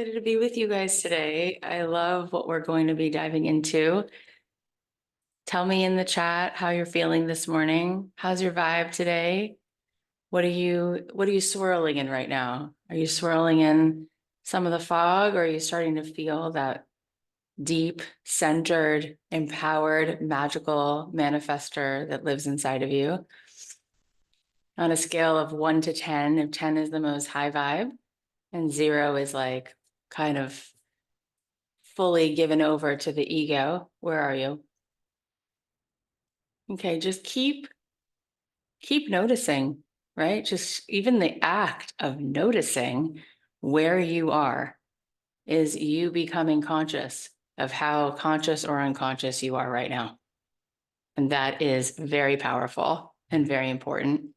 Excited to be with you guys today. I love what we're going to be diving into. Tell me in the chat how you're feeling this morning. How's your vibe today? What are you swirling in right now? Are you swirling in some of the fog, or are you starting to feel that deep, centered, empowered, magical manifester that lives inside of you? On a scale of 1 to 10, if 10 is the most high vibe and 0 is like kind of fully given over to the ego, where are you? Okay, just keep noticing, right? Just even the act of noticing where you are is you becoming conscious of how conscious or unconscious you are right now. And that is very powerful and very important.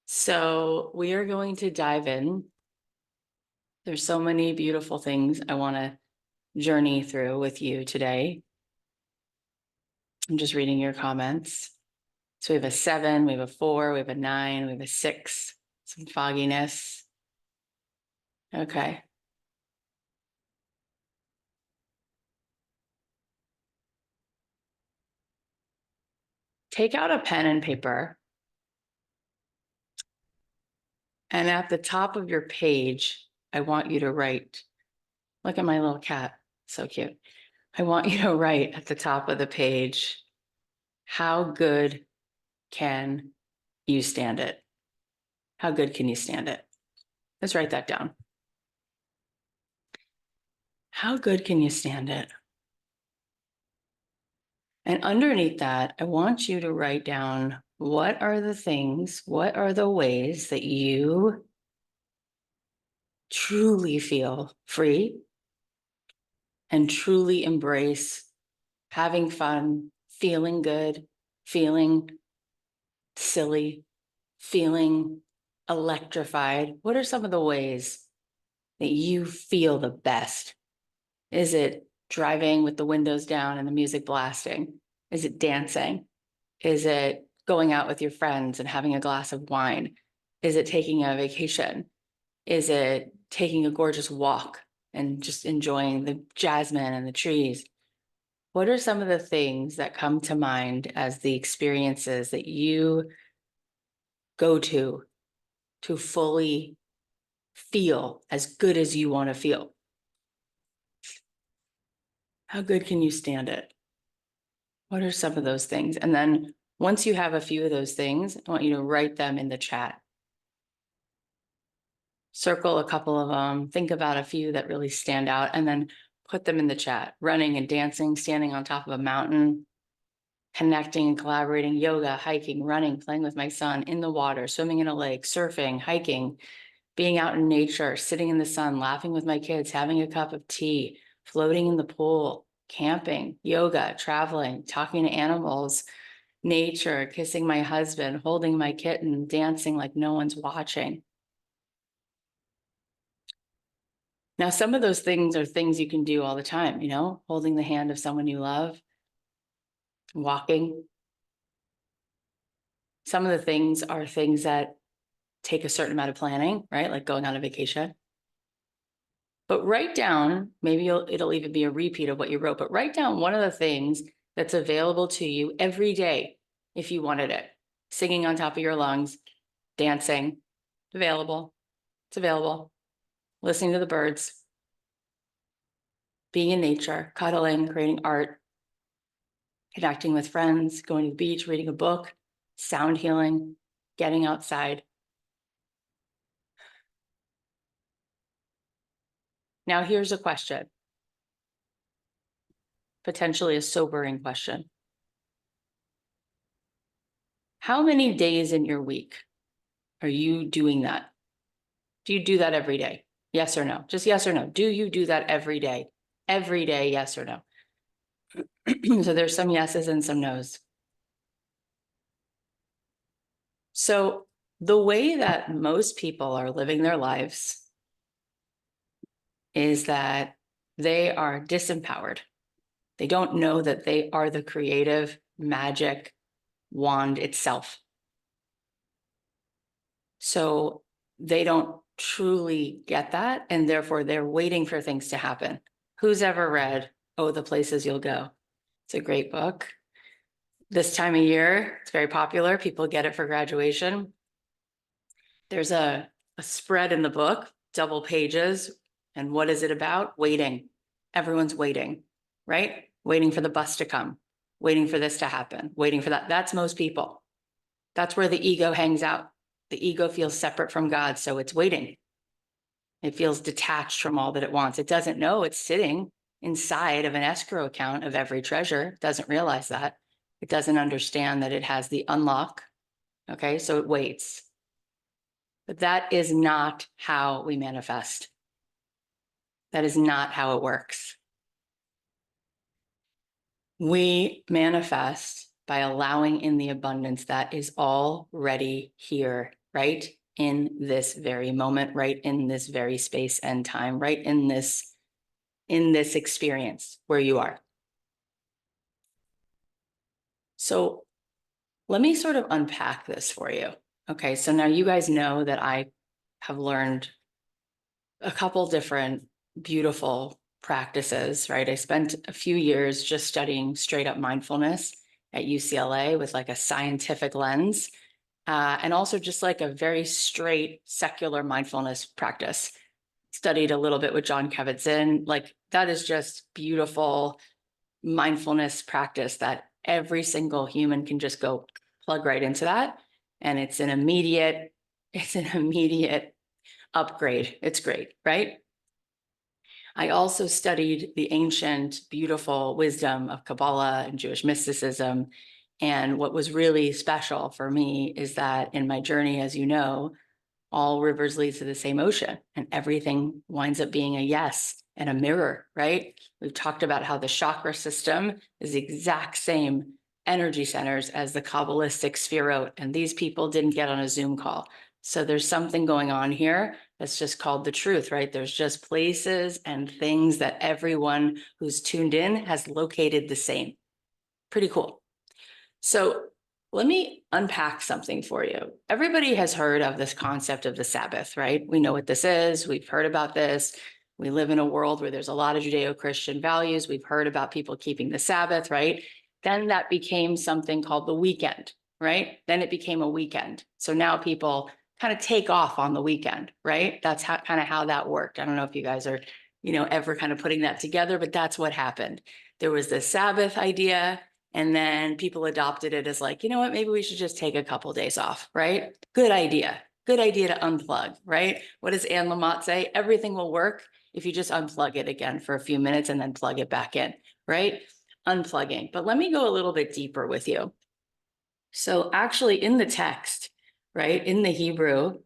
So we are going to dive in. There's so many beautiful things I want to journey through with you today. I'm just reading your comments. So we have a 7, we have a 4, we have a 9, we have a 6, some fogginess. Okay. Take out a pen and paper. And at the top of your page, I want you to write, look at my little cat, so cute. I want you to write at the top of the page, how good can you stand it? How good can you stand it? Let's write that down. How good can you stand it? And underneath that, I want you to write down, what are the things, what are the ways that you truly feel free and truly embrace having fun, feeling good, feeling silly, feeling electrified? What are some of the ways that you feel the best? Is it driving with the windows down and the music blasting? Is it dancing? Is it going out with your friends and having a glass of wine? Is it taking a vacation? Is it taking a gorgeous walk and just enjoying the jasmine and the trees? What are some of the things that come to mind as the experiences that you go to fully feel as good as you want to feel? How good can you stand it? What are some of those things? And then once you have a few of those things, I want you to write them in the chat. Circle a couple of them, think about a few that really stand out, and then put them in the chat. Running and dancing, standing on top of a mountain, connecting and collaborating, yoga, hiking, running, playing with my son, in the water, swimming in a lake, surfing, hiking, being out in nature, sitting in the sun, laughing with my kids, having a cup of tea, floating in the pool, camping, yoga, traveling, talking to animals, nature, kissing my husband, holding my kitten, dancing like no one's watching. Now, some of those things are things you can do all the time, you know, holding the hand of someone you love, walking. Some of the things are things that take a certain amount of planning, right? Like going on a vacation. But write down, maybe it'll even be a repeat of what you wrote, but write down one of the things that's available to you every day if you wanted it. Singing on top of your lungs, dancing, available. It's available. Listening to the birds, being in nature, cuddling, creating art, connecting with friends, going to the beach, reading a book, sound healing, getting outside. Now, here's a question, potentially a sobering question. How many days in your week are you doing that? Do you do that every day? Yes or no? Just yes or no. Do you do that every day? Every day, yes or no? So there's some yeses and some nos. So the way that most people are living their lives is that they are disempowered. They don't know that they are the creative magic wand itself. So they don't truly get that, and therefore they're waiting for things to happen. Who's ever read Oh, the Places You'll Go? It's a great book. This time of year, it's very popular. People get it for graduation. There's a spread in the book, double pages. And what is it about? Waiting. Everyone's waiting, right? Waiting for the bus to come, waiting for this to happen, waiting for that. That's most people. That's where the ego hangs out. The ego feels separate from God, so it's waiting. It feels detached from all that it wants. It doesn't know it's sitting inside of an escrow account of every treasure. It doesn't realize that. It doesn't understand that it has the unlock. Okay, so it waits. But that is not how we manifest. That is not how it works. We manifest by allowing in the abundance that is already here, right in this very moment, right in this very space and time, right in this experience where you are. So let me sort of unpack this for you. Okay, so now you guys know that I have learned a couple different beautiful practices, right? I spent a few years just studying straight up mindfulness at UCLA with like a scientific lens, and also just like a very straight secular mindfulness practice. Studied a little bit with John Kabat-Zinn. Like that is just beautiful mindfulness practice that every single human can just go plug right into that. And it's an immediate upgrade. It's great, right? I also studied the ancient, beautiful wisdom of Kabbalah and Jewish mysticism. And what was really special for me is that in my journey, as you know, all rivers lead to the same ocean, and everything winds up being a yes and a mirror, right? We've talked about how the chakra system is the exact same energy centers as the Kabbalistic Sphirot, and these people didn't get on a Zoom call. So there's something going on here that's just called the truth, right? There's just places and things that everyone who's tuned in has located the same. Pretty cool. So let me unpack something for you. Everybody has heard of this concept of the Sabbath, right? We know what this is. We've heard about this. We live in a world where there's a lot of Judeo-Christian values. We've heard about people keeping the Sabbath, right? Then that became something called the weekend, right? Then it became a weekend. So now people kind of take off on the weekend, right? That's how kind of how that worked. I don't know if you guys are, ever kind of putting that together, but that's what happened. There was this Sabbath idea. And then people adopted it as like, you know what, maybe we should just take a couple of days off, right? Good idea. Good idea to unplug, right? What does Anne Lamott say? Everything will work if you just unplug it again for a few minutes and then plug it back in, right? Unplugging. But let me go a little bit deeper with you. So actually in the text, right, in the Hebrew,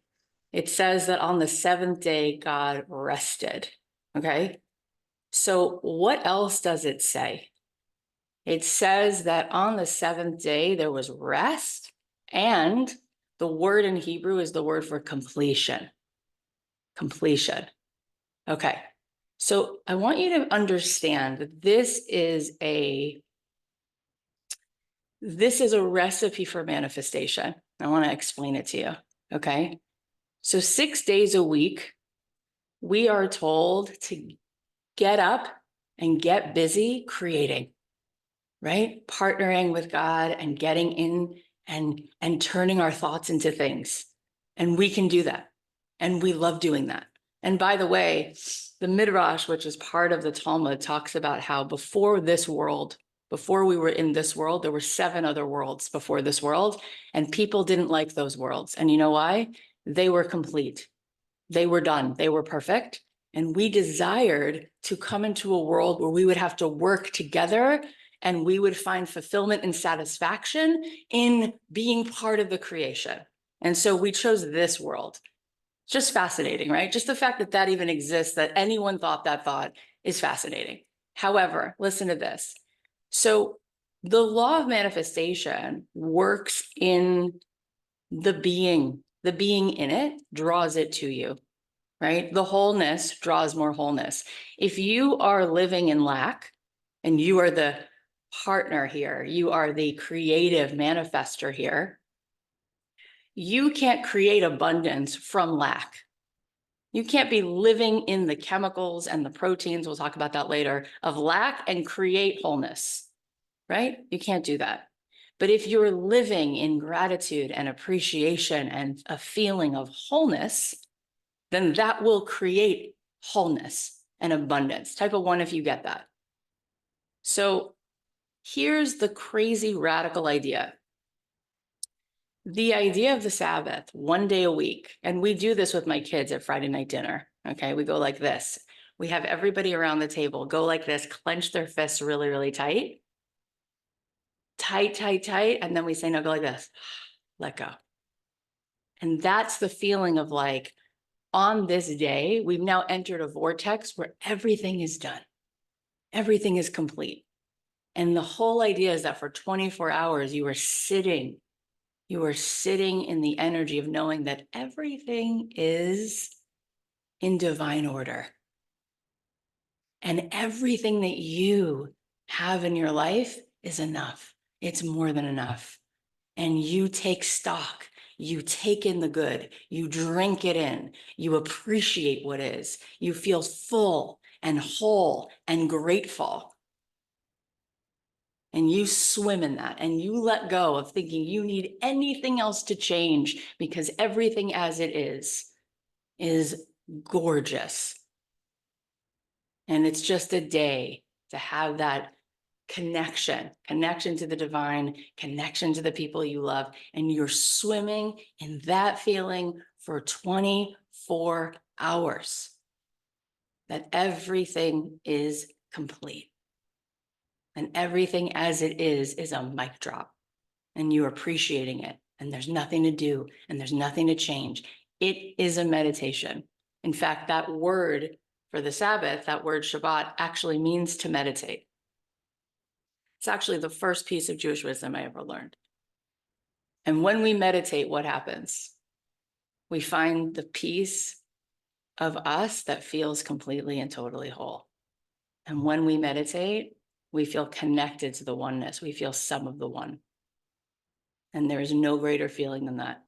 it says that on the seventh day, God rested, okay? So what else does it say? It says that on the seventh day, there was rest, and the word in Hebrew is the word for completion. Completion. Okay. So I want you to understand that this is a recipe for manifestation. I want to explain it to you. Okay. So 6 days a week, we are told to get up and get busy creating. Right? Partnering with God and getting in and turning our thoughts into things. And we can do that. And we love doing that. And by the way, the Midrash, which is part of the Talmud, talks about how before this world, before we were in this world, there were 7 other worlds before this world, and people didn't like those worlds. And you know why? They were complete. They were done. They were perfect. And we desired to come into a world where we would have to work together and we would find fulfillment and satisfaction in being part of the creation. And so we chose this world. Just fascinating, right? Just the fact that that even exists, that anyone thought that thought is fascinating. However, listen to this. So the law of manifestation works in the being in it draws it to you, right? The wholeness draws more wholeness. If you are living in lack and you are the partner here, you are the creative manifester here, you can't create abundance from lack. You can't be living in the chemicals and the proteins, we'll talk about that later, of lack and create wholeness, right? You can't do that. But if you're living in gratitude and appreciation and a feeling of wholeness, then that will create wholeness and abundance. Type of 1 if you get that. So here's the crazy radical idea. The idea of the Sabbath, 1 day a week, and we do this with my kids at Friday night dinner, okay? We go like this. We have everybody around the table go like this, clench their fists really, really tight. Tight, tight, tight, and then we say, no, go like this, let go. And that's the feeling of like, on this day, we've now entered a vortex where everything is done. Everything is complete. And the whole idea is that for 24 hours, you are sitting in the energy of knowing that everything is in divine order. And everything that you have in your life is enough. It's more than enough. And you take stock, you take in the good, you drink it in, you appreciate what is, you feel full and whole and grateful. And you swim in that and you let go of thinking you need anything else to change because everything as it is gorgeous. And it's just a day to have that connection to the divine, connection to the people you love, and you're swimming in that feeling for 24 hours, that everything is complete. And everything as it is a mic drop, and you're appreciating it, and there's nothing to do, and there's nothing to change. It is a meditation. In fact, that word for the Sabbath, that word Shabbat, actually means to meditate. It's actually the first piece of Jewish wisdom I ever learned. And when we meditate, what happens? We find the piece of us that feels completely and totally whole. And when we meditate, we feel connected to the oneness. We feel some of the one. And there is no greater feeling than that.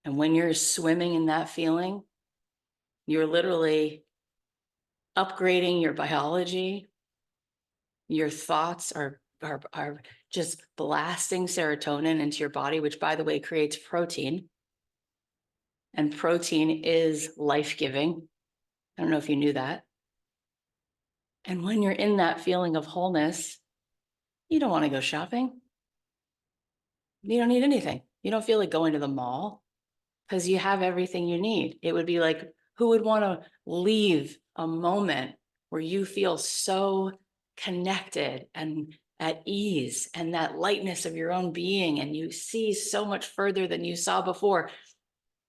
And when you're swimming in that feeling, you're literally upgrading your biology. Your thoughts are just blasting serotonin into your body, which, by the way, creates protein. And protein is life-giving. I don't know if you knew that. And when you're in that feeling of wholeness, you don't want to go shopping. You don't need anything. You don't feel like going to the mall because you have everything you need. It would be like, who would want to leave a moment where you feel so connected and at ease and that lightness of your own being, and you see so much further than you saw before?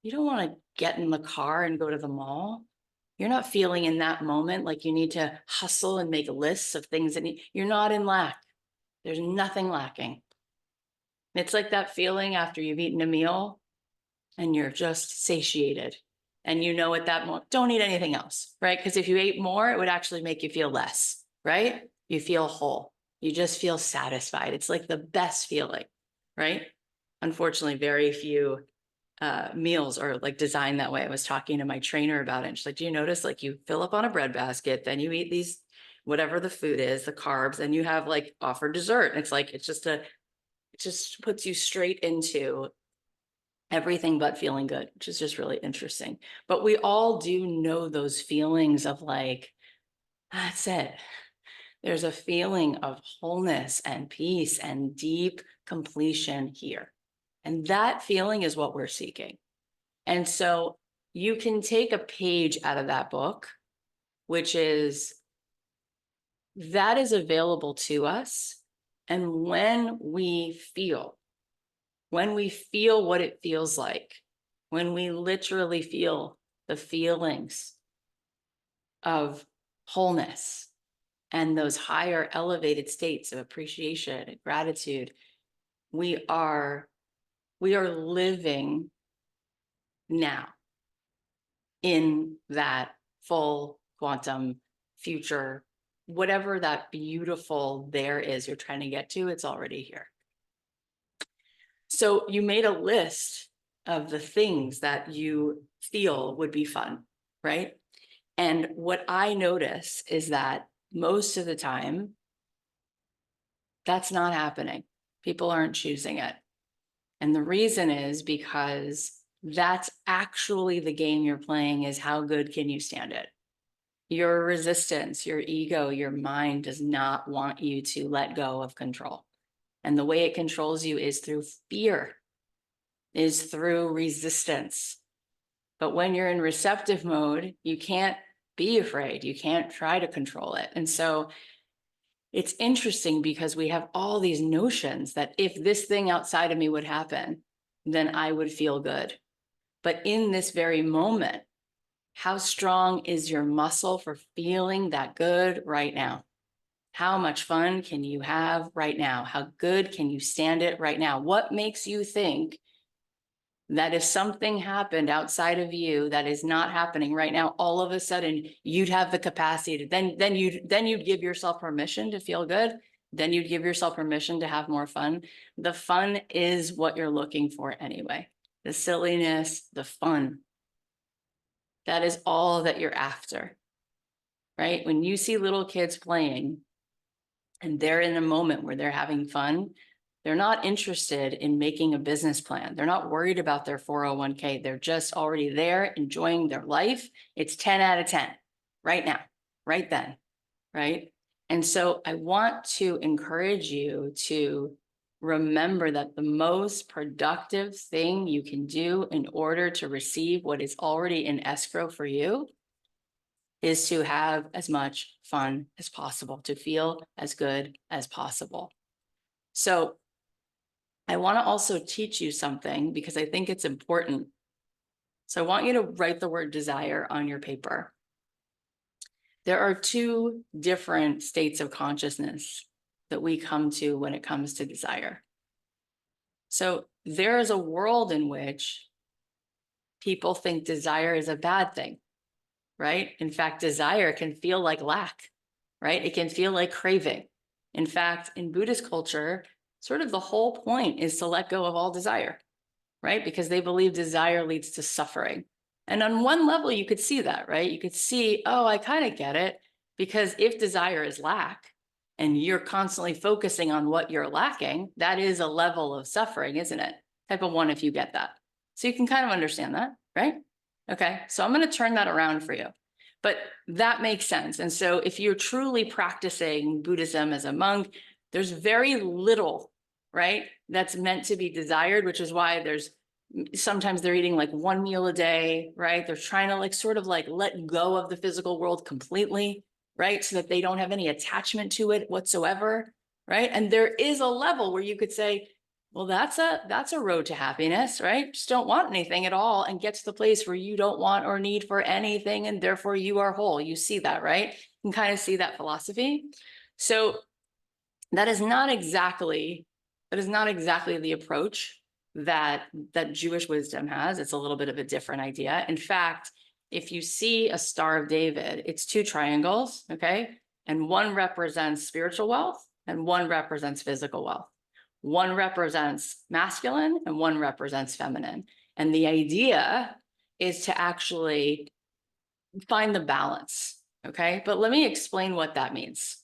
You don't want to get in the car and go to the mall. You're not feeling in that moment like you need to hustle and make lists of things that you're not in lack. There's nothing lacking. It's like that feeling after you've eaten a meal and you're just satiated. And you know at that moment, don't eat anything else, right? Because if you ate more, it would actually make you feel less, right? You feel whole. You just feel satisfied. It's like the best feeling, right? Unfortunately, very few meals are like designed that way. I was talking to my trainer about it, and she's like, do you notice, like, you fill up on a bread basket, then you eat these, whatever the food is, the carbs, and you have like offer dessert. And it's like, it just puts you straight into everything but feeling good, which is just really interesting. But we all do know those feelings of like, that's it. There's a feeling of wholeness and peace and deep completion here. And that feeling is what we're seeking. And so you can take a page out of that book, which is, that is available to us. And when we feel what it feels like, when we literally feel the feelings of wholeness and those higher elevated states of appreciation and gratitude, we are living now in that full quantum future, whatever that beautiful there is you're trying to get to, it's already here. So you made a list of the things that you feel would be fun. right? And what I notice is that most of the time, that's not happening. People aren't choosing it. And the reason is because that's actually the game you're playing, is how good can you stand it? Your resistance, your ego, your mind does not want you to let go of control. And the way it controls you is through fear, is through resistance. But when you're in receptive mode, you can't be afraid. You can't try to control it. And so it's interesting because we have all these notions that if this thing outside of me would happen, then I would feel good. But in this very moment, how strong is your muscle for feeling that good right now? How much fun can you have right now? How good can you stand it right now? What makes you think that if something happened outside of you that is not happening right now, all of a sudden you'd have the capacity to then you'd give yourself permission to feel good, then you'd give yourself permission to have more fun. The fun is what you're looking for anyway. The silliness, the fun. That is all that you're after, right? When you see little kids playing and they're in a moment where they're having fun, they're not interested in making a business plan. They're not worried about their 401k. They're just already there enjoying their life. It's 10 out of 10 right now, right then, right? And so I want to encourage you to remember that the most productive thing you can do in order to receive what is already in escrow for you is to have as much fun as possible, to feel as good as possible. So I want to also teach you something because I think it's important. So I want you to write the word desire on your paper. There are two different states of consciousness that we come to when it comes to desire. So there is a world in which people think desire is a bad thing, right? In fact, desire can feel like lack, right? It can feel like craving. In fact, in Buddhist culture, sort of the whole point is to let go of all desire, right? Because they believe desire leads to suffering. And on one level, you could see that, right? You could see, oh, I kind of get it. Because if desire is lack and you're constantly focusing on what you're lacking, that is a level of suffering, isn't it? Type of one, if you get that. So you can kind of understand that, right? Okay, so I'm going to turn that around for you. But that makes sense. And so if you're truly practicing Buddhism as a monk, there's very little, right, that's meant to be desired, which is why there's sometimes they're eating like one meal a day, right? They're trying to like sort of like let go of the physical world completely, right? So that they don't have any attachment to it whatsoever, right? And there is a level where you could say, well, that's a road to happiness, right? Just don't want anything at all and get to the place where you don't want or need for anything, and therefore you are whole. You see that, right? You can kind of see that philosophy. So that is not exactly the approach that Jewish wisdom has. It's a little bit of a different idea. In fact, if you see a Star of David, it's two triangles, okay? And one represents spiritual wealth and one represents physical wealth. One represents masculine and one represents feminine. And the idea is to actually find the balance, okay? But let me explain what that means.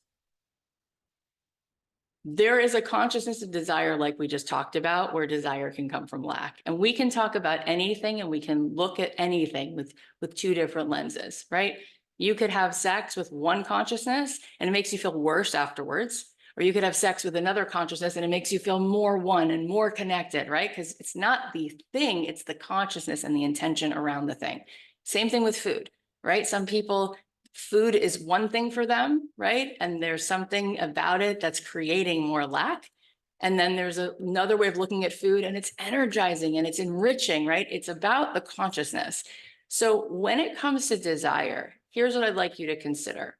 There is a consciousness of desire, like we just talked about, where desire can come from lack. And we can talk about anything and we can look at anything with two different lenses, right? You could have sex with one consciousness and it makes you feel worse afterwards. Or you could have sex with another consciousness and it makes you feel more one and more connected, right? Because it's not the thing, it's the consciousness and the intention around the thing. Same thing with food, right? Some people, food is one thing for them, right? And there's something about it that's creating more lack. And then there's another way of looking at food and it's energizing and it's enriching, right? It's about the consciousness. So when it comes to desire, here's what I'd like you to consider.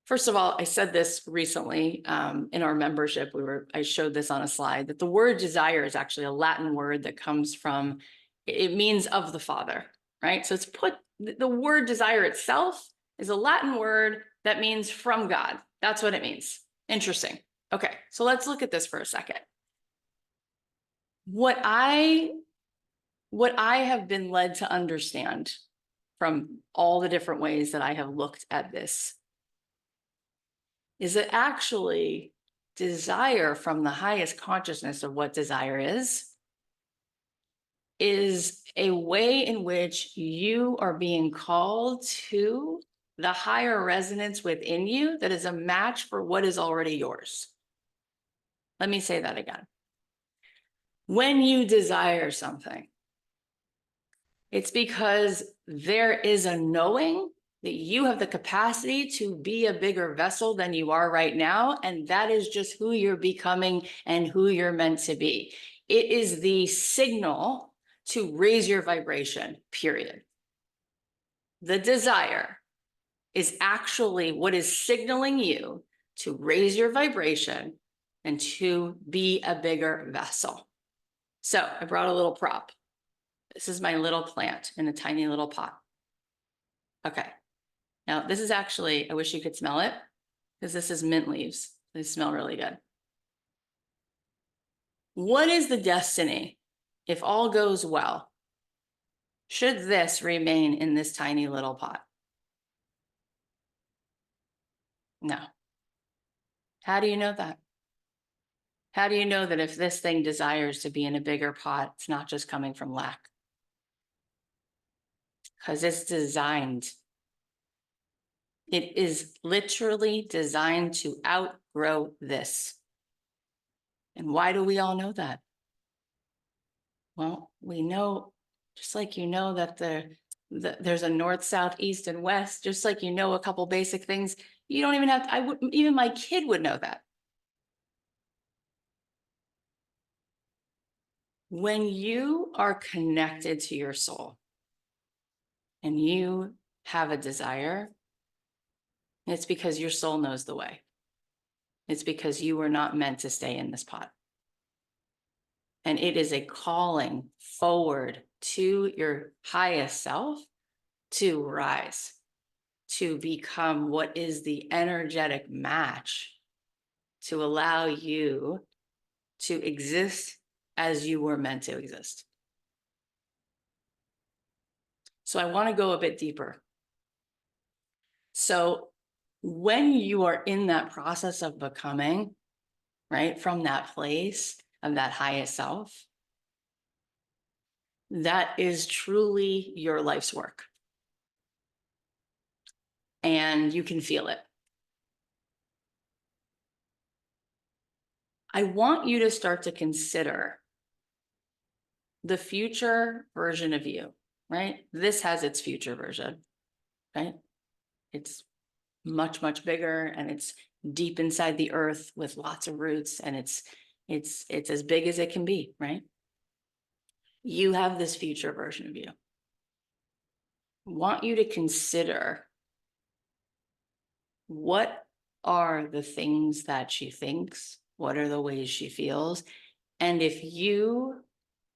First of all, I said this recently in our membership. I showed this on a slide, that the word desire is actually a Latin word that comes from, it means of the Father, right? So it's the word desire itself is a Latin word that means from God. That's what it means. Interesting. Okay, so let's look at this for a second. What I What I have been led to understand from all the different ways that I have looked at this is that actually desire from the highest consciousness of what desire is a way in which you are being called to the higher resonance within you that is a match for what is already yours. Let me say that again. When you desire something, it's because there is a knowing that you have the capacity to be a bigger vessel than you are right now. And that is just who you're becoming and who you're meant to be. It is the signal to raise your vibration, period. The desire is actually what is signaling you to raise your vibration and to be a bigger vessel. So I brought a little prop. This is my little plant in a tiny little pot. Okay. Now this is actually, I wish you could smell it because this is mint leaves. They smell really good. What is the destiny? If all goes well, should this remain in this tiny little pot? No. How do you know that? How do you know that if this thing desires to be in a bigger pot, it's not just coming from lack? Because it's designed. It is literally designed to outgrow this. And why do we all know that? Well, we know, just like you know that there's a north, south, east, and west, just like you know a couple basic things, you don't even have to, even my kid would know that. When you are connected to your soul and you have a desire, it's because your soul knows the way. It's because you were not meant to stay in this pot. And it is a calling forward to your highest self to rise, to become what is the energetic match to allow you to exist as you were meant to exist. So I want to go a bit deeper. So when you are in that process of becoming, right, from that place of that highest self, that is truly your life's work. And you can feel it. I want you to start to consider the future version of you, right? This has its future version, right? It's much, much bigger and it's deep inside the earth with lots of roots and it's as big as it can be, right? You have this future version of you. I want you to consider what are the things that she thinks, what are the ways she feels, and if you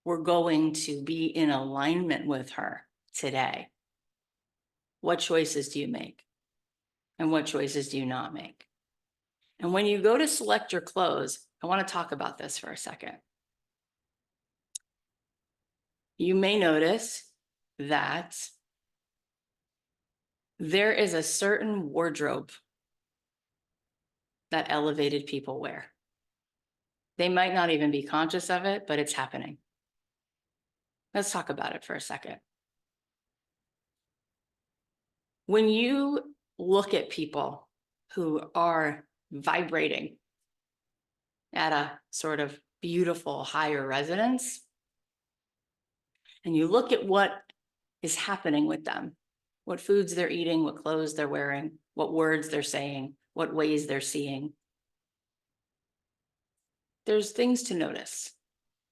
were going to be in alignment with her today, what choices do you make? And what choices do you not make? And when you go to select your clothes, I want to talk about this for a second. You may notice that there is a certain wardrobe that elevated people wear. They might not even be conscious of it, but it's happening. Let's talk about it for a second. When you look at people who are vibrating at a sort of beautiful higher resonance, and you look at what is happening with them, what foods they're eating, what clothes they're wearing, what words they're saying, what ways they're seeing, there's things to notice.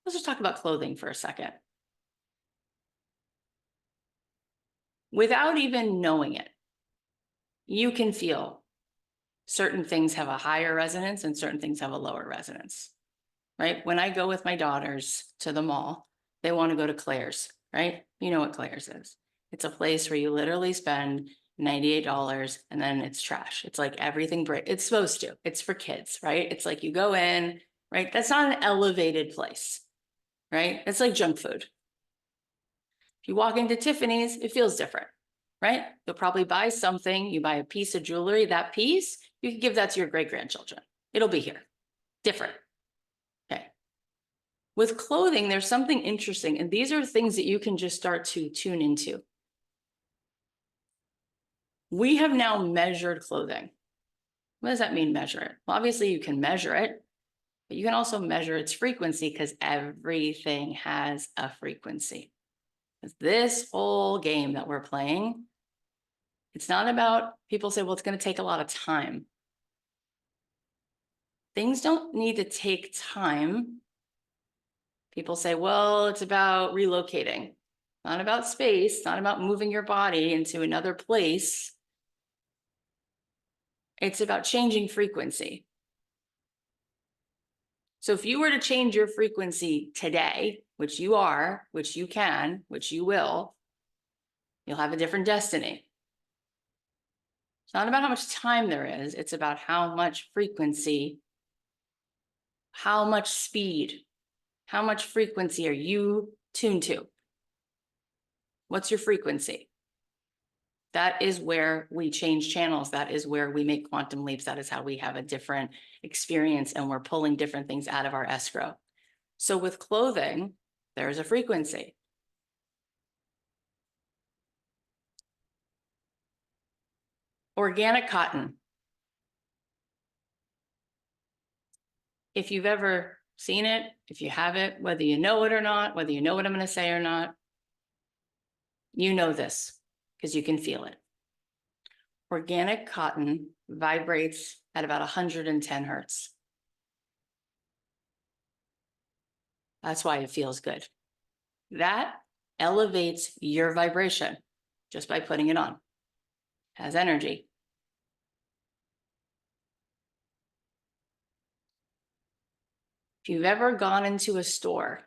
Let's just talk about clothing for a second. Without even knowing it, you can feel certain things have a higher resonance and certain things have a lower resonance, right? When I go with my daughters to the mall, they want to go to Claire's, right? You know what Claire's is. It's a place where you literally spend $98 and then it's trash. It's like everything it's supposed to. It's for kids, right? It's like you go in, right? That's not an elevated place, right? It's like junk food. If you walk into Tiffany's, it feels different, right? You'll probably buy something, you buy a piece of jewelry, that piece, you can give that to your great-grandchildren. It'll be here, different, okay? With clothing, there's something interesting, and these are things that you can just start to tune into. We have now measured clothing. What does that mean, measure it? Well, obviously you can measure it, but you can also measure its frequency because everything has a frequency. This whole game that we're playing, it's not about, people say, well, it's going to take a lot of time. Things don't need to take time. People say, well, it's about relocating, not about space, not about moving your body into another place. It's about changing frequency. So if you were to change your frequency today, which you are, which you can, which you will, you'll have a different destiny. It's not about how much time there is. It's about how much frequency, how much speed, how much frequency are you tuned to? What's your frequency? That is where we change channels. That is where we make quantum leaps. That is how we have a different experience, and we're pulling different things out of our escrow. So with clothing, there's a frequency. Organic cotton. If you've ever seen it, if you have it, whether you know it or not, whether you know what I'm going to say or not, you know this because you can feel it. Organic cotton vibrates at about 110 hertz. That's why it feels good. That elevates your vibration just by putting it on. It has energy. If you've ever gone into a store,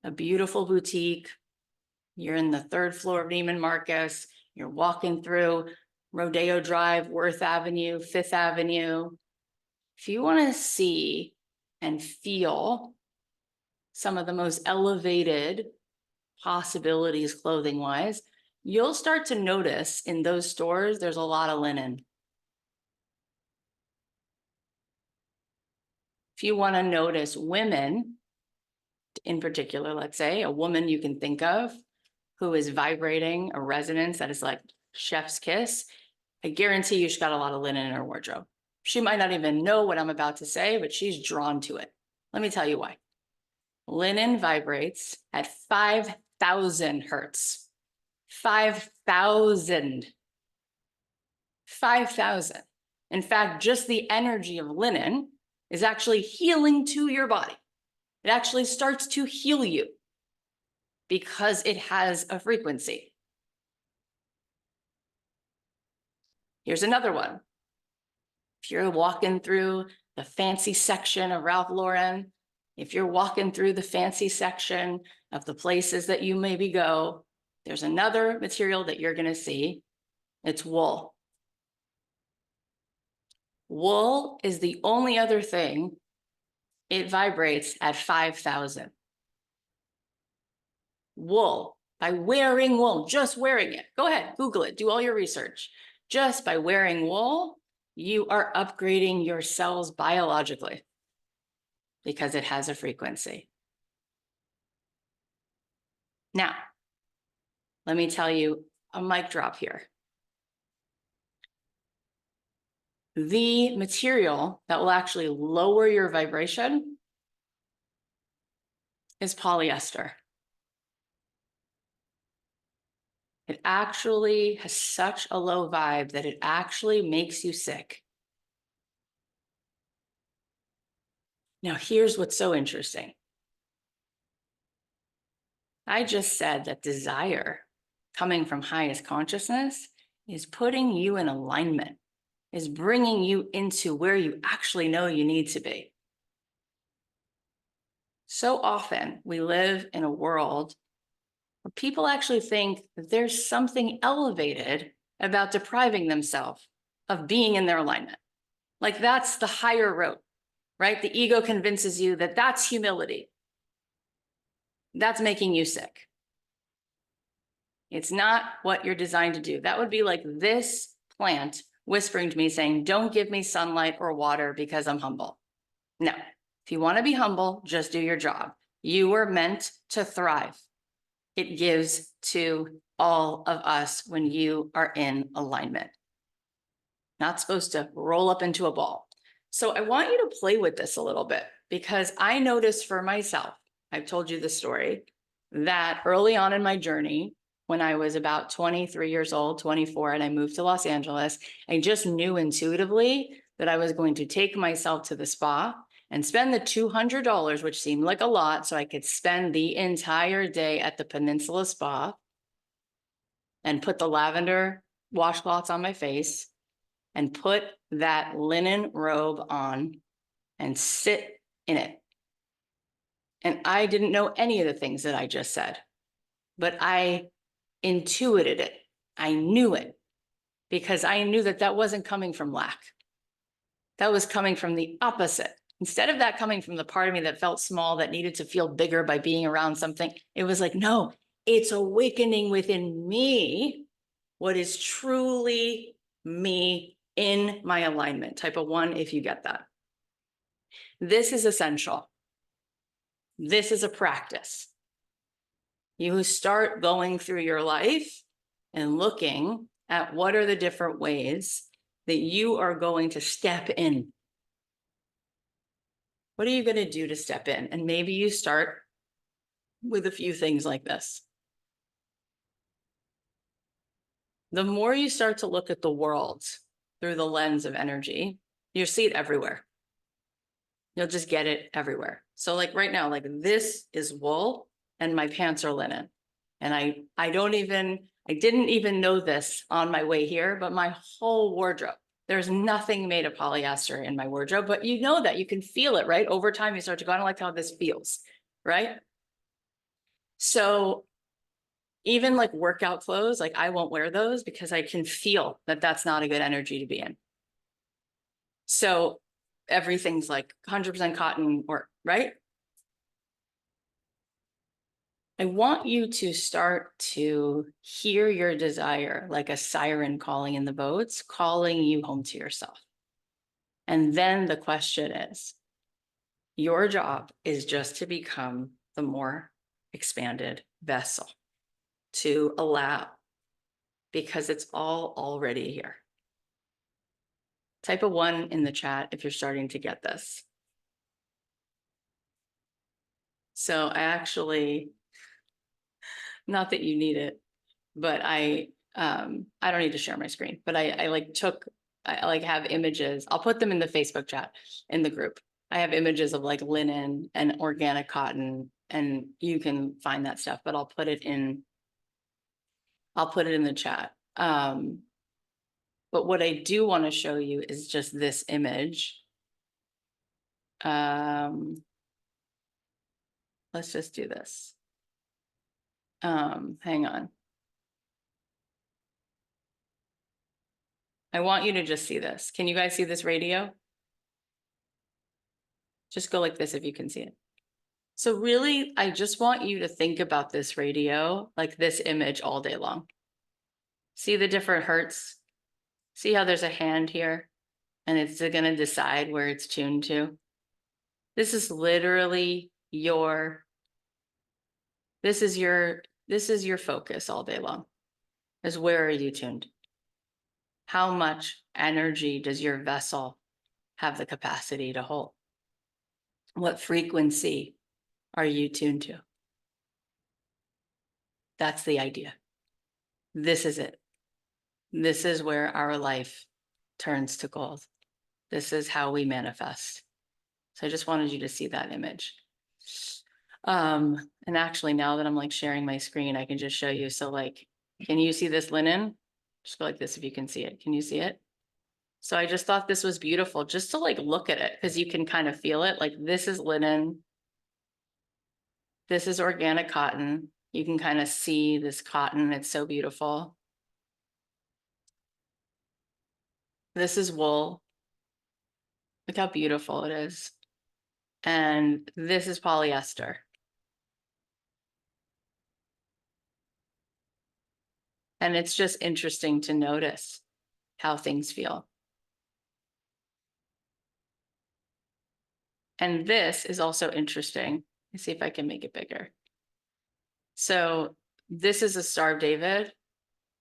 a beautiful boutique, you're in the 3rd floor of Neiman Marcus, you're walking through Rodeo Drive, Worth Avenue, 5th Avenue. If you want to see and feel some of the most elevated possibilities clothing-wise, you'll start to notice in those stores, there's a lot of linen. If you want to notice women, in particular, let's say a woman you can think of who is vibrating a resonance that is like chef's kiss, I guarantee you she's got a lot of linen in her wardrobe. She might not even know what I'm about to say, but she's drawn to it. Let me tell you why. Linen vibrates at 5,000 hertz. 5,000. 5,000. In fact, just the energy of linen is actually healing to your body. It actually starts to heal you because it has a frequency. Here's another one. If you're walking through the fancy section of Ralph Lauren, if you're walking through the fancy section of the places that you maybe go, there's another material that you're going to see. It's wool. Wool is the only other thing. It vibrates at 5,000. Wool, by wearing wool, just wearing it. Go ahead, Google it, do all your research. Just by wearing wool, you are upgrading your cells biologically because it has a frequency. Now, let me tell you a mic drop here. The material that will actually lower your vibration is polyester. It actually has such a low vibe that it actually makes you sick. Now, here's what's so interesting. I just said that desire coming from highest consciousness is putting you in alignment, is bringing you into where you actually know you need to be. So often we live in a world where people actually think that there's something elevated about depriving themselves of being in their alignment. Like that's the higher road, right? The ego convinces you that that's humility. That's making you sick. It's not what you're designed to do. That would be like this plant whispering to me saying, don't give me sunlight or water because I'm humble. No, if you want to be humble, just do your job. You were meant to thrive. It gives to all of us when you are in alignment. Not supposed to roll up into a ball. So I want you to play with this a little bit because I noticed for myself, I've told you the story, that early on in my journey, when I was about 23 years old, 24, and I moved to Los Angeles, I just knew intuitively that I was going to take myself to the spa and spend the $200, which seemed like a lot, so I could spend the entire day at the Peninsula Spa and put the lavender washcloths on my face and put that linen robe on and sit in it. And I didn't know any of the things that I just said, but I intuited it. I knew it because I knew that that wasn't coming from lack. That was coming from the opposite. Instead of that coming from the part of me that felt small, that needed to feel bigger by being around something, it was like, no, it's awakening within me what is truly me in my alignment. Type of 1, if you get that. This is essential. This is a practice. You start going through your life and looking at what are the different ways that you are going to step in. What are you going to do to step in? And maybe you start with a few things like this. The more you start to look at the world through the lens of energy, you'll see it everywhere. You'll just get it everywhere. So like right now, like this is wool and my pants are linen. And I didn't even know this on my way here, but my whole wardrobe, there's nothing made of polyester in my wardrobe, but you know that you can feel it, right? Over time, you start to go, I don't like how this feels, right? So even like workout clothes, like I won't wear those because I can feel that that's not a good energy to be in. So everything's like 100% cotton or, right? I want you to start to hear your desire like a siren calling in the boats, calling you home to yourself. And then the question is, your job is just to become the more expanded vessel to allow, because it's all already here. Type a 1 in the chat if you're starting to get this. So I actually, not that you need it, but I don't need to share my screen, but I like have images. I'll put them in the Facebook chat in the group. I have images of like linen and organic cotton, and you can find that stuff, but I'll put it in the chat. But what I do want to show you is just this image. Let's just do this. Hang on. I want you to just see this. Can you guys see this radio? Just go like this if you can see it. So really, I just want you to think about this radio, like this image all day long. See the different hertz? See how there's a hand here and it's going to decide where it's tuned to? This is literally this is your focus all day long. Is where are you tuned? How much energy does your vessel have the capacity to hold? What frequency are you tuned to? That's the idea. This is it. This is where our life turns to gold. This is how we manifest. So I just wanted you to see that image. And actually now that I'm like sharing my screen, I can just show you. So like, can you see this linen? Just go like this if you can see it. Can you see it? So I just thought this was beautiful just to like look at it because you can kind of feel it. Like this is linen. This is organic cotton. You can kind of see this cotton. It's so beautiful. This is wool. Look how beautiful it is. And this is polyester. And it's just interesting to notice how things feel. And this is also interesting. Let's see if I can make it bigger. So this is a Star of David.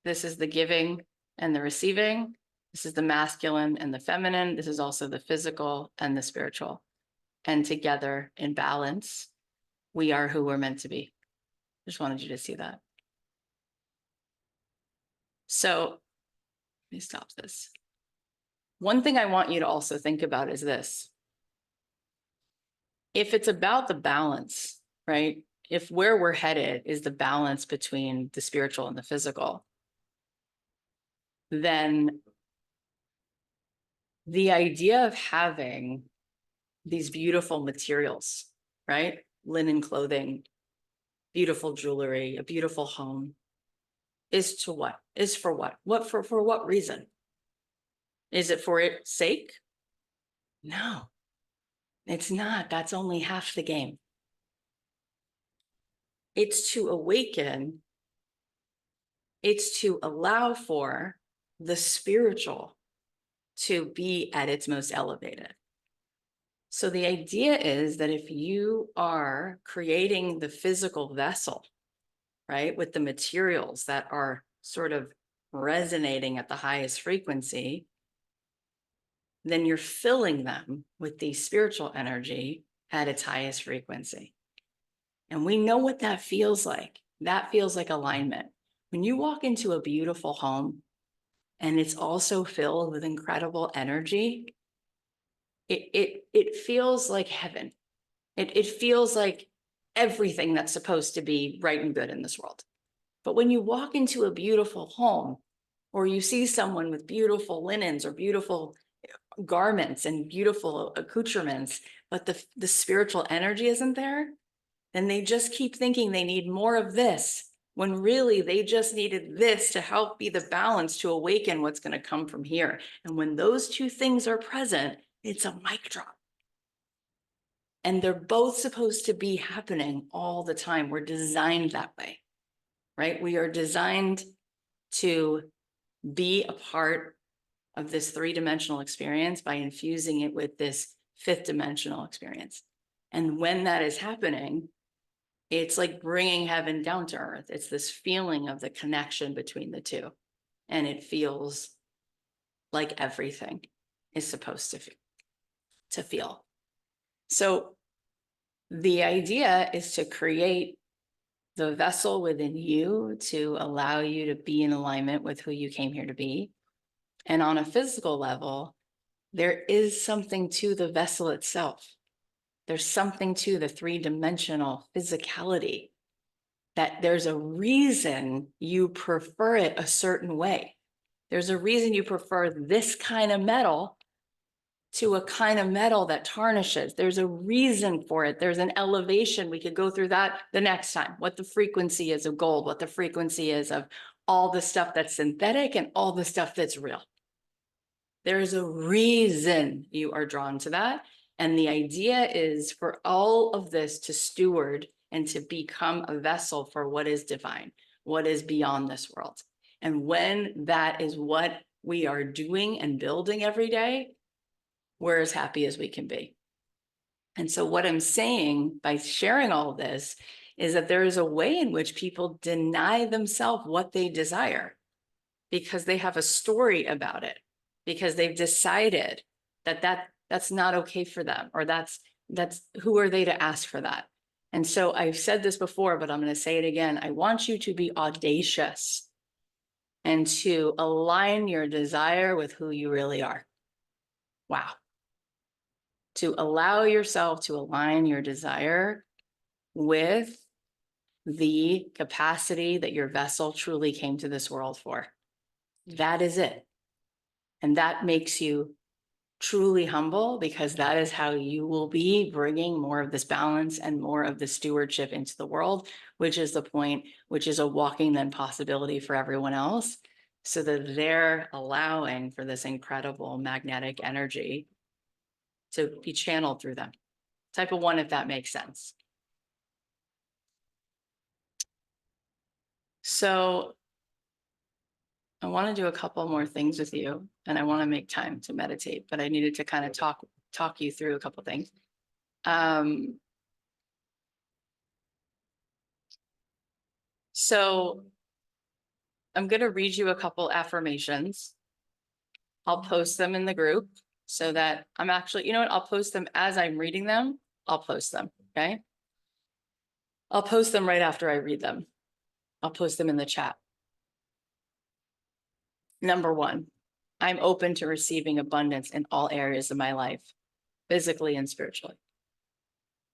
This is the giving and the receiving. This is the masculine and the feminine. This is also the physical and the spiritual. And together in balance, we are who we're meant to be. Just wanted you to see that. So let me stop this. One thing I want you to also think about is this. If it's about the balance, right? If where we're headed is the balance between the spiritual and the physical, then the idea of having these beautiful materials, right? Linen clothing, beautiful jewelry, a beautiful home is to what? Is for what? For what reason? Is it for its sake? No, it's not. That's only half the game. It's to awaken, it's to allow for the spiritual to be at its most elevated. So the idea is that if you are creating the physical vessel, right, with the materials that are sort of resonating at the highest frequency, then you're filling them with the spiritual energy at its highest frequency. And we know what that feels like. That feels like alignment. When you walk into a beautiful home and it's also filled with incredible energy, it feels like heaven. It feels like everything that's supposed to be right and good in this world. But when you walk into a beautiful home, or you see someone with beautiful linens or beautiful garments and beautiful accoutrements, but the spiritual energy isn't there, then they just keep thinking they need more of this, when really they just needed this to help be the balance to awaken what's going to come from here. And when those two things are present, it's a mic drop. And they're both supposed to be happening all the time. We're designed that way, right? We are designed to be a part of this three-dimensional experience by infusing it with this fifth dimensional experience. And when that is happening, it's like bringing heaven down to earth. It's this feeling of the connection between the two. And it feels like everything is supposed to feel. So the idea is to create the vessel within you to allow you to be in alignment with who you came here to be. And on a physical level, there is something to the vessel itself. There's something to the three-dimensional physicality, that there's a reason you prefer it a certain way. There's a reason you prefer this kind of metal to a kind of metal that tarnishes. There's a reason for it. There's an elevation. We could go through that the next time, what the frequency is of gold, what the frequency is of all the stuff that's synthetic and all the stuff that's real. There's a reason you are drawn to that. And the idea is for all of this to steward and to become a vessel for what is divine, what is beyond this world. And when that is what we are doing and building every day, we're as happy as we can be. And so what I'm saying by sharing all of this is that there is a way in which people deny themselves what they desire because they have a story about it, because they've decided that that's not okay for them, or that's who are they to ask for that? And so I've said this before, but I'm going to say it again. I want you to be audacious and to align your desire with who you really are. Wow. To allow yourself to align your desire with the capacity that your vessel truly came to this world for. That is it. And that makes you truly humble, because that is how you will be bringing more of this balance and more of the stewardship into the world, which is the point, which is a walking then possibility for everyone else, so that they're allowing for this incredible magnetic energy to be channeled through them. Type of 1, if that makes sense. So I want to do a couple more things with you, and I want to make time to meditate, but I needed to kind of talk you through a couple things. So I'm going to read you a couple affirmations. I'll post them in the group so that I'm actually, you know what? I'll post them as I'm reading them. I'll post them. Okay. I'll post them right after I read them. I'll post them in the chat. Number 1, I'm open to receiving abundance in all areas of my life, physically and spiritually.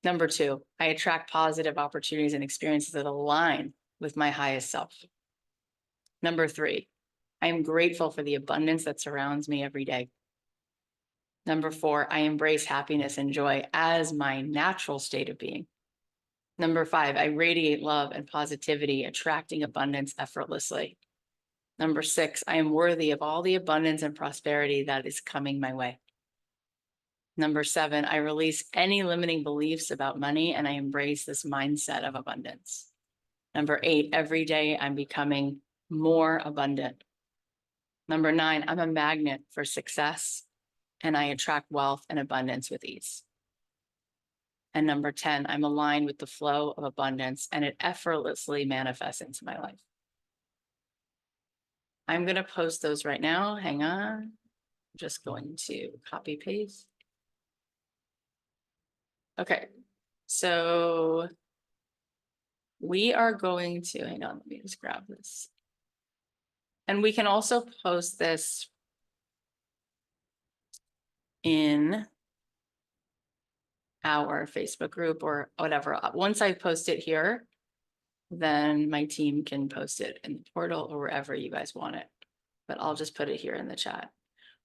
Number 2, I attract positive opportunities and experiences that align with my highest self. Number 3, I am grateful for the abundance that surrounds me every day. Number 4, I embrace happiness and joy as my natural state of being. Number 5, I radiate love and positivity, attracting abundance effortlessly. Number 6, I am worthy of all the abundance and prosperity that is coming my way. Number 7, I release any limiting beliefs about money and I embrace this mindset of abundance. Number 8, every day I'm becoming more abundant. Number 9, I'm a magnet for success and I attract wealth and abundance with ease. And number 10, I'm aligned with the flow of abundance and it effortlessly manifests into my life. I'm going to post those right now. Hang on. I'm just going to copy paste. Okay. So we are going to, hang on, let me just grab this. And we can also post this in our Facebook group or whatever. Once I post it here, then my team can post it in the portal or wherever you guys want it. But I'll just put it here in the chat.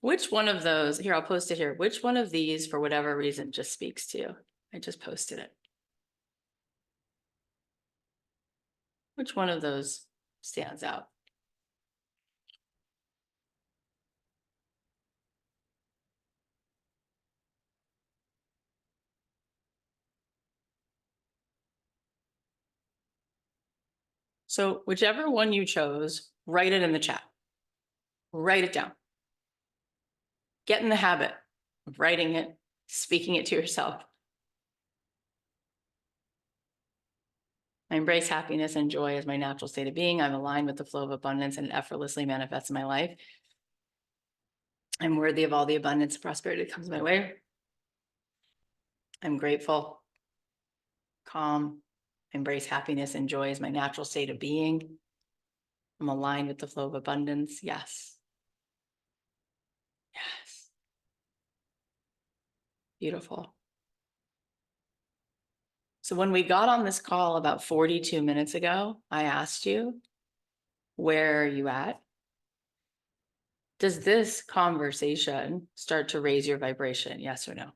Which one of those, here, I'll post it here. Which one of these, for whatever reason, just speaks to you? I just posted it. Which one of those stands out? So whichever one you chose, write it in the chat. Write it down. Get in the habit of writing it, speaking it to yourself. I embrace happiness and joy as my natural state of being. I'm aligned with the flow of abundance and it effortlessly manifests in my life. I'm worthy of all the abundance and prosperity that comes my way. I'm grateful, calm, embrace happiness and joy as my natural state of being. I'm aligned with the flow of abundance. Yes. Yes. Beautiful. So when we got on this call about 42 minutes ago, I asked you, where are you at? Does this conversation start to raise your vibration? Yes or no?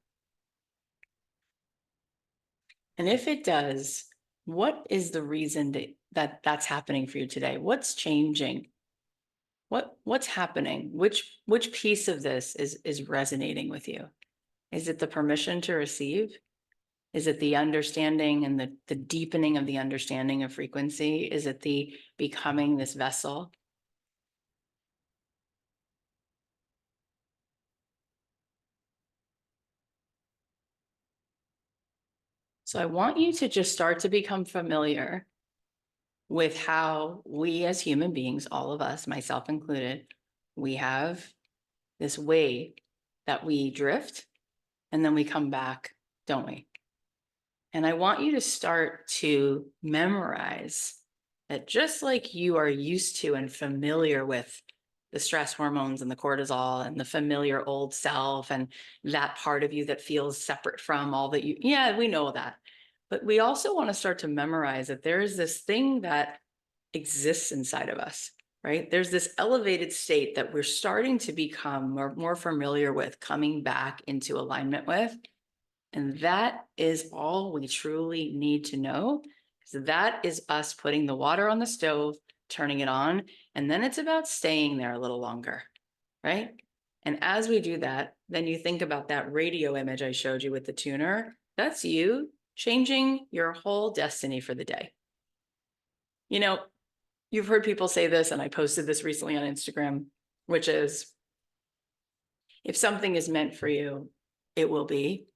And if it does, what is the reason that that's happening for you today? What's changing? What's happening? Which piece of this is resonating with you? Is it the permission to receive? Is it the understanding and the deepening of the understanding of frequency? Is it the becoming this vessel? So I want you to just start to become familiar with how we as human beings, all of us, myself included, we have this way that we drift and then we come back, don't we? And I want you to start to memorize that just like you are used to and familiar with the stress hormones and the cortisol and the familiar old self and that part of you that feels separate from all that you, yeah, we know that. But we also want to start to memorize that there is this thing that exists inside of us, right? There's this elevated state that we're starting to become more familiar with, coming back into alignment with. And that is all we truly need to know. So that is us putting the water on the stove, turning it on, and then it's about staying there a little longer, right? And as we do that, then you think about that radio image I showed you with the tuner. That's you changing your whole destiny for the day. You know, You've heard people say this, and I posted this recently on Instagram, which is, if something is meant for you, it will be.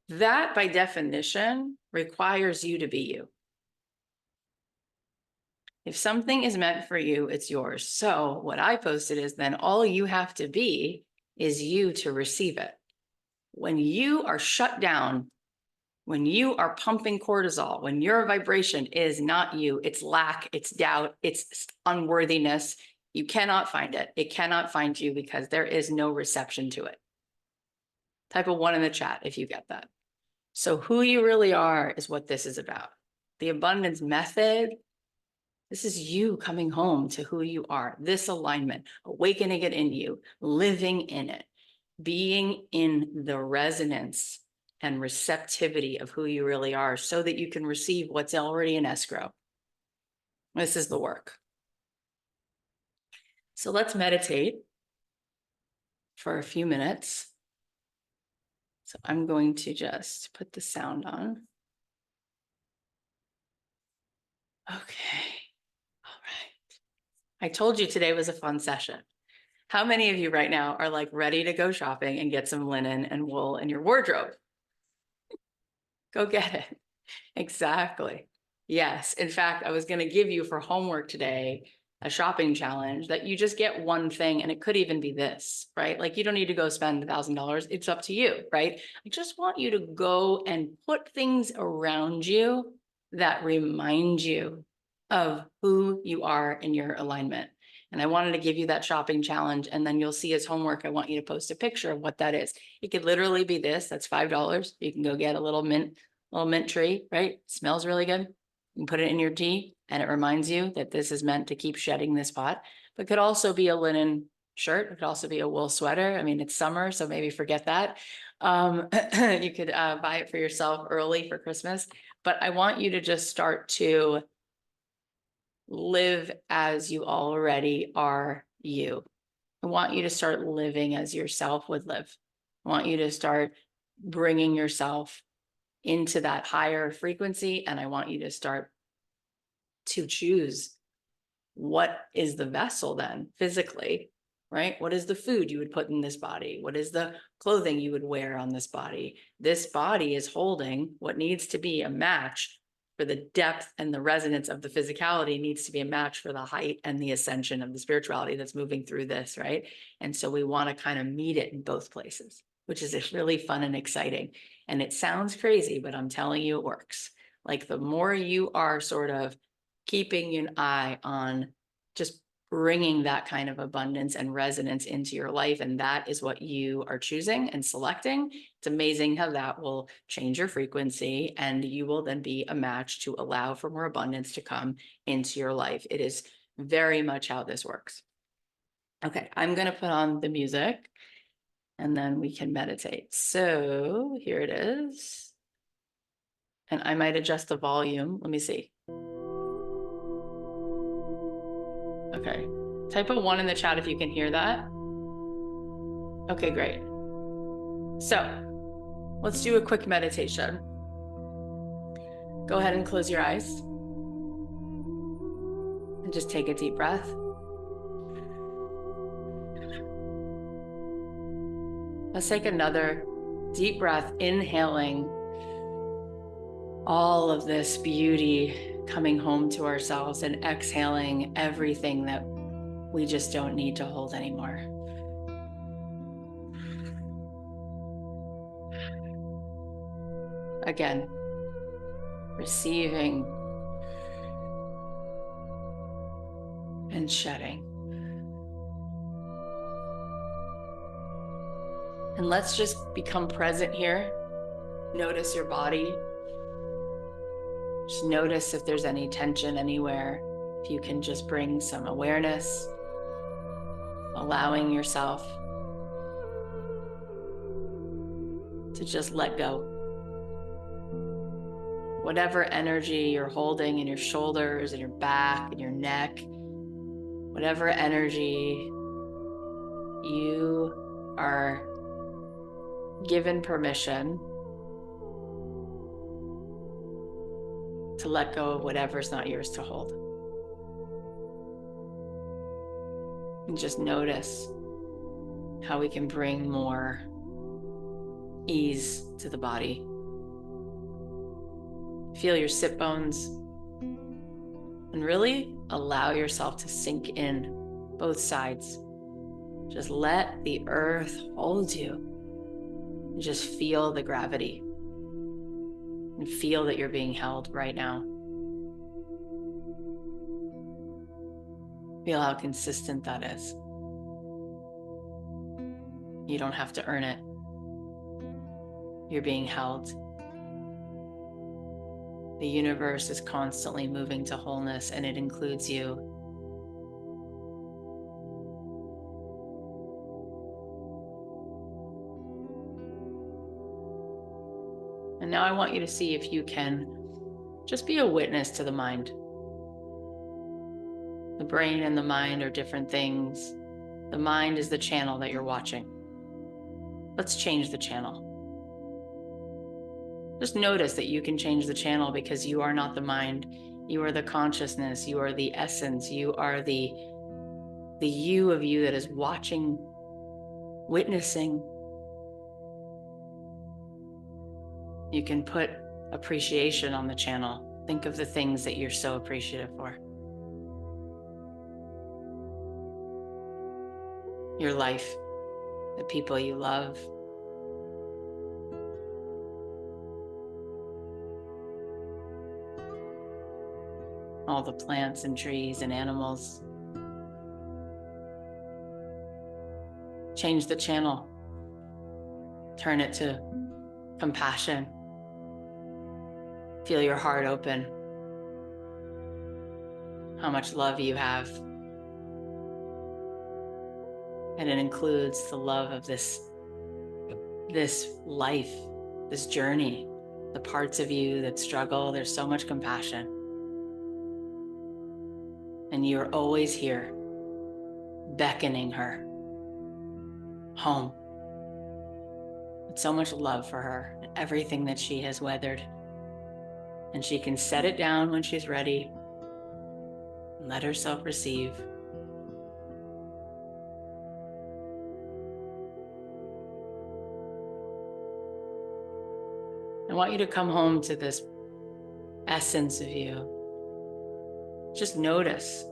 That, by definition, requires you to be you. If something is meant for you, it's yours. So what I posted is, then all you have to be is you to receive it. When you are shut down, when you are pumping cortisol, when your vibration is not you, it's lack, it's doubt, it's unworthiness, you cannot find it. It cannot find you because there is no reception to it. Type a 1 in the chat if you get that. So who you really are is what this is about. The abundance method, this is you coming home to who you are, this alignment, awakening it in you, living in it, being in the resonance and receptivity of who you really are so that you can receive what's already in escrow. This is the work. So let's meditate for a few minutes. So I'm going to just put the sound on. Okay. All right. I told you today was a fun session. How many of you right now are like ready to go shopping and get some linen and wool in your wardrobe? Go get it. Exactly. Yes. In fact, I was going to give you for homework today a shopping challenge that you just get one thing, and it could even be this, right? Like, you don't need to go spend $1,000. It's up to you, right? I just want you to go and put things around you that remind you of who you are in your alignment. And I wanted to give you that shopping challenge, and then you'll see as homework, I want you to post a picture of what that is. It could literally be this. That's $5. You can go get a little mint tree, right? Smells really good. You can put it in your tea, and it reminds you that this is meant to keep shedding this pot. But it could also be a linen shirt. It could also be a wool sweater. I mean, it's summer, so maybe forget that. You could buy it for yourself early for Christmas. But I want you to just start to live as you already are you. I want you to start living as yourself would live. I want you to start bringing yourself into that higher frequency. And I want you to start to choose what is the vessel then physically, right? What is the food you would put in this body? What is the clothing you would wear on this body? This body is holding what needs to be a match for the depth and the resonance of the physicality, needs to be a match for the height and the ascension of the spirituality that's moving through this, right? And so we want to kind of meet it in both places, which is really fun and exciting. And it sounds crazy, but I'm telling you, it works. Like, the more you are sort of keeping an eye on just bringing that kind of abundance and resonance into your life, and that is what you are choosing and selecting, it's amazing how that will change your frequency, and you will then be a match to allow for more abundance to come into your life. It is very much how this works. Okay, I'm going to put on the music, and then we can meditate. So here it is. And I might adjust the volume. Let me see. Okay. Type a 1 in the chat if you can hear that. Okay, great. So let's do a quick meditation. Go ahead and close your eyes. And just take a deep breath. Let's take another deep breath, inhaling all of this beauty coming home to ourselves, and exhaling everything that we just don't need to hold anymore. Again, receiving and shedding. And let's just become present here. Notice your body. Just notice if there's any tension anywhere. If you can just bring some awareness, allowing yourself to just let go. Whatever energy you're holding in your shoulders and your back and your neck, whatever energy you are given permission to let go of whatever's not yours to hold. And just notice how we can bring more ease to the body. Feel your sit bones and really allow yourself to sink in both sides. Just let the earth hold you. And just feel the gravity and feel that you're being held right now. Feel how consistent that is. You don't have to earn it. You're being held. The universe is constantly moving to wholeness, and it includes you. And now I want you to see if you can just be a witness to the mind. The brain and the mind are different things. The mind is the channel that you're watching. Let's change the channel. Just notice that you can change the channel because you are not the mind. You are the consciousness. You are the essence. You are the you of you that is watching, witnessing. You can put appreciation on the channel. Think of the things that you're so appreciative for. Your life, the people you love. All the plants and trees and animals. Change the channel. Turn it to compassion. Feel your heart open. How much love you have. And it includes the love of this life, this journey, the parts of you that struggle. There's so much compassion. And you're always here, beckoning her home. With so much love for her and everything that she has weathered. And she can set it down when she's ready and let herself receive. I want you to come home to this essence of you. Just notice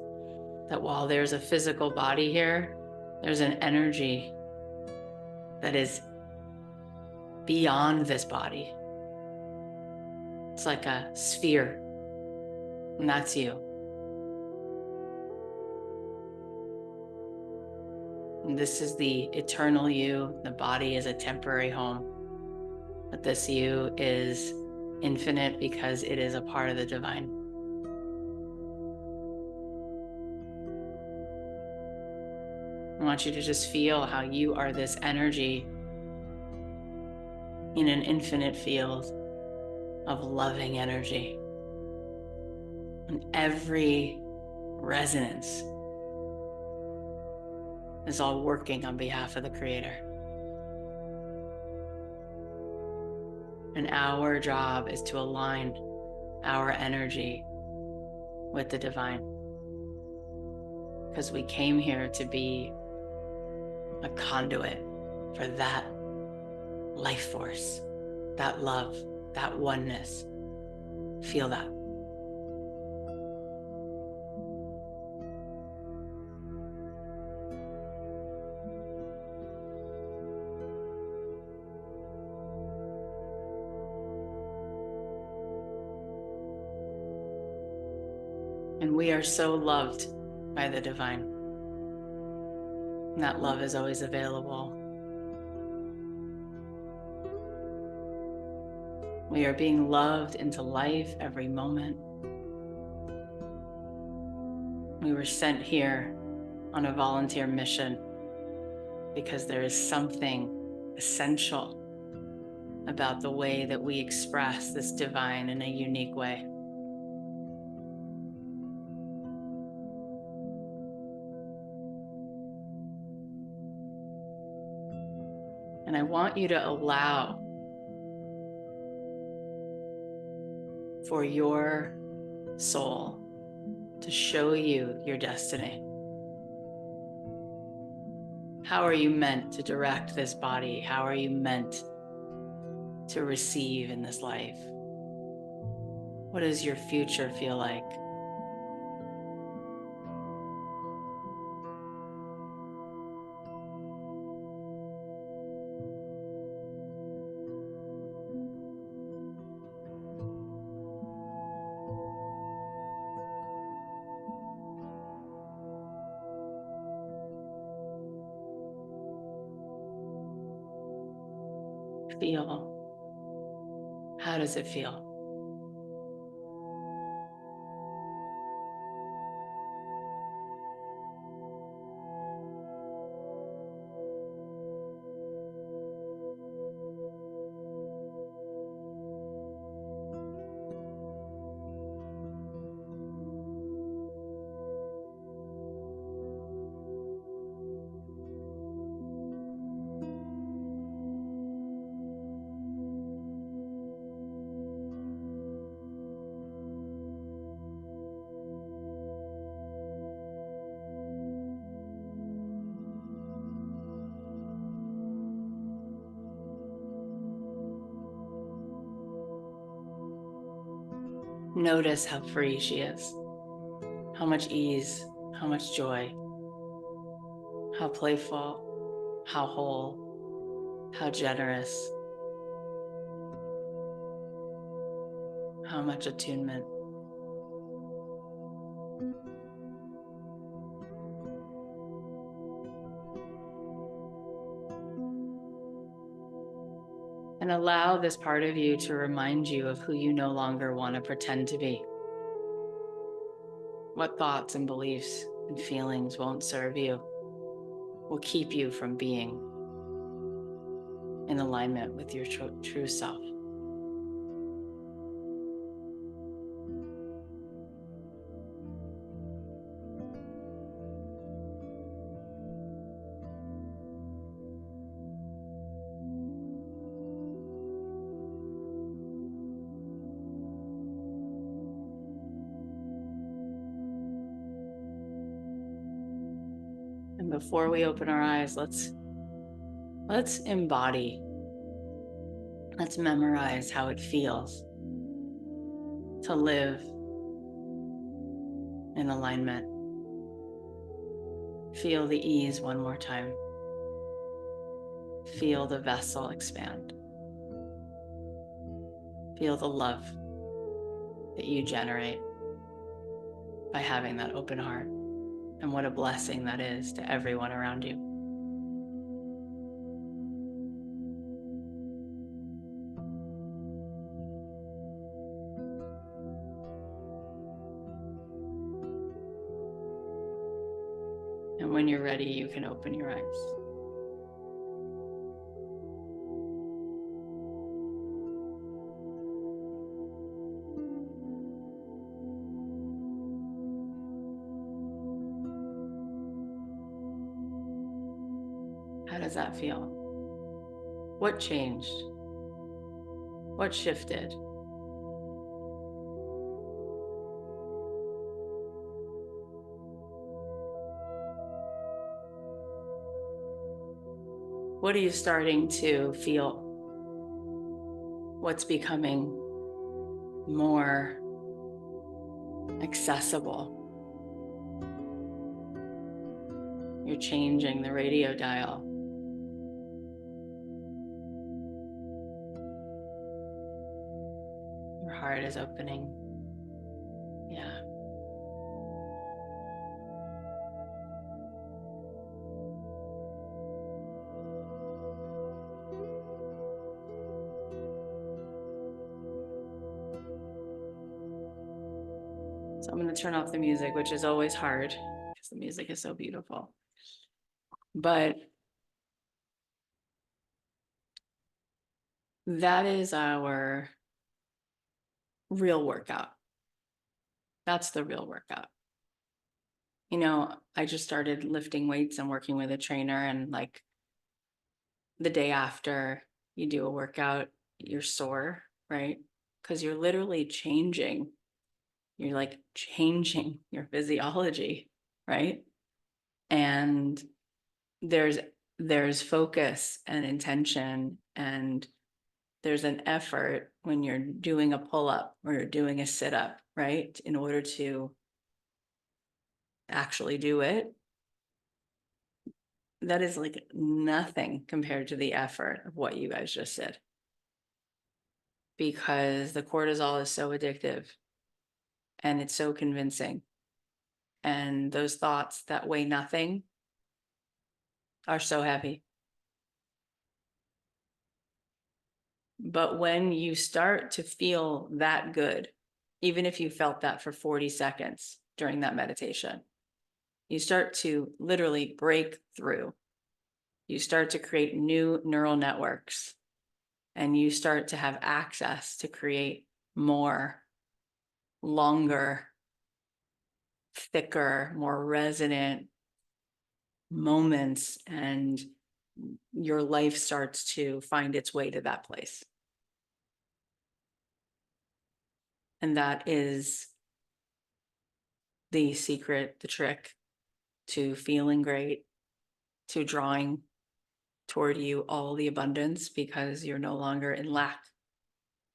that while there's a physical body here, there's an energy that is beyond this body. It's like a sphere, and that's you. And this is the eternal you. The body is a temporary home. But this you is infinite because it is a part of the divine. I want you to just feel how you are this energy in an infinite field of loving energy. And every resonance is all working on behalf of the Creator. And our job is to align our energy with the divine. Because we came here to be a conduit for that life force, that love, that oneness. Feel that. And we are so loved by the divine. And that love is always available. We are being loved into life every moment. We were sent here on a volunteer mission because there is something essential about the way that we express this divine in a unique way. And I want you to allow for your soul to show you your destiny. How are you meant to direct this body? How are you meant to receive in this life? What does your future feel like? Feel. How does it feel? Notice how free she is, how much ease, how much joy, how playful, how whole, how generous, how much attunement. And allow this part of you to remind you of who you no longer want to pretend to be. What thoughts and beliefs and feelings won't serve you, will keep you from being in alignment with your true self. And before we open our eyes, let's embody, let's memorize how it feels to live in alignment. Feel the ease one more time. Feel the vessel expand. Feel the love that you generate by having that open heart, and what a blessing that is to everyone around you. And when you're ready, you can open your eyes. How does that feel? What changed? What shifted? What are you starting to feel? What's becoming more accessible? You're changing the radio dial. Your heart is opening. Yeah. So I'm going to turn off the music, which is always hard because the music is so beautiful. But that is our real workout. That's the real workout. You know, I just started lifting weights and working with a trainer, and like the day after you do a workout, you're sore, right? Because you're literally changing. You're like changing your physiology, right? And there's there's focus and intention, and there's an effort when you're doing a pull-up or you're doing a sit-up, right? In order to actually do it. That is like nothing compared to the effort of what you guys just said. Because the cortisol is so addictive and it's so convincing. And those thoughts that weigh nothing are so heavy. But when you start to feel that good, even if you felt that for 40 seconds during that meditation, you start to literally break through. You start to create new neural networks, and you start to have access to create more, longer, thicker, more resonant moments, and your life starts to find its way to that place. And that is the secret, the trick to feeling great, to drawing toward you all the abundance, because you're no longer in lack.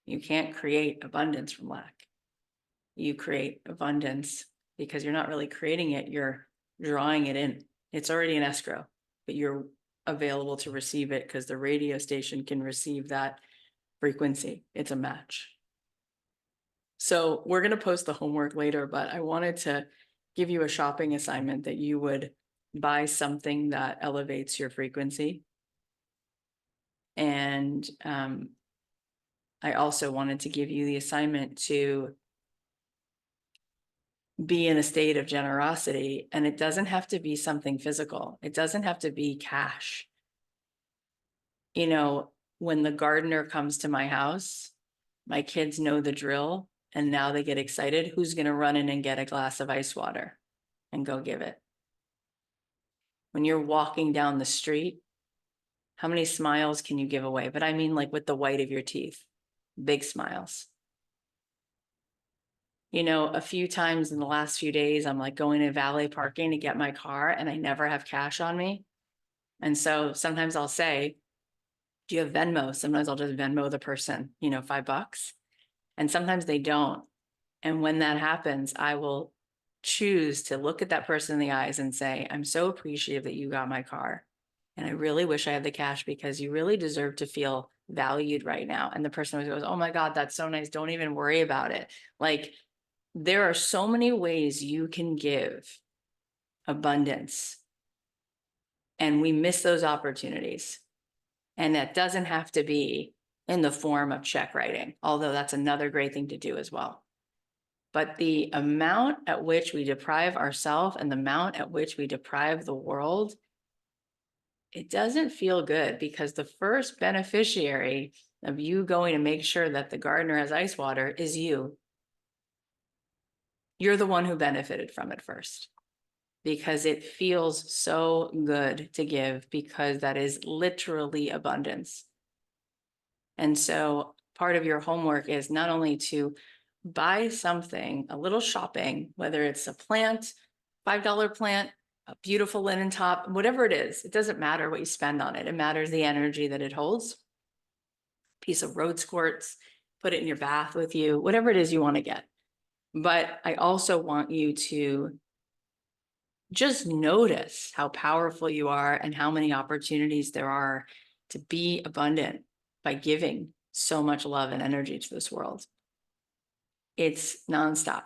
You can't create abundance from lack. You create abundance because you're not really creating it, you're drawing it in. It's already in escrow, but you're available to receive it because the radio station can receive that frequency. It's a match. So we're going to post the homework later, but I wanted to give you a shopping assignment that you would buy something that elevates your frequency. And I also wanted to give you the assignment to be in a state of generosity. And it doesn't have to be something physical. It doesn't have to be cash. You know, when the gardener comes to my house, my kids know the drill, and now they get excited. Who's going to run in and get a glass of ice water and go give it? When you're walking down the street, how many smiles can you give away? But I mean, like with the white of your teeth, big smiles. You know, a few times in the last few days, I'm like going to valet parking to get my car, and I never have cash on me. And so sometimes I'll say, do you have Venmo? Sometimes I'll just Venmo the person, you know, $5. And sometimes they don't. And when that happens, I will choose to look at that person in the eyes and say, I'm so appreciative that you got my car. And I really wish I had the cash, because you really deserve to feel valued right now. And the person always goes, oh my God, that's so nice. Don't even worry about it. Like, there are so many ways you can give abundance, and we miss those opportunities. And that doesn't have to be in the form of check writing, although that's another great thing to do as well. But the amount at which we deprive ourselves and the amount at which we deprive the world, it doesn't feel good, because the first beneficiary of you going to make sure that the gardener has ice water is you. You're the one who benefited from it first, because it feels so good to give, because that is literally abundance. And so part of your homework is not only to buy something, a little shopping, whether it's a plant, $5 plant, a beautiful linen top, whatever it is, it doesn't matter what you spend on it. It matters the energy that it holds. Piece of road squirts, put it in your bath with you, whatever it is you want to get. But I also want you to just notice how powerful you are and how many opportunities there are to be abundant by giving so much love and energy to this world. It's nonstop.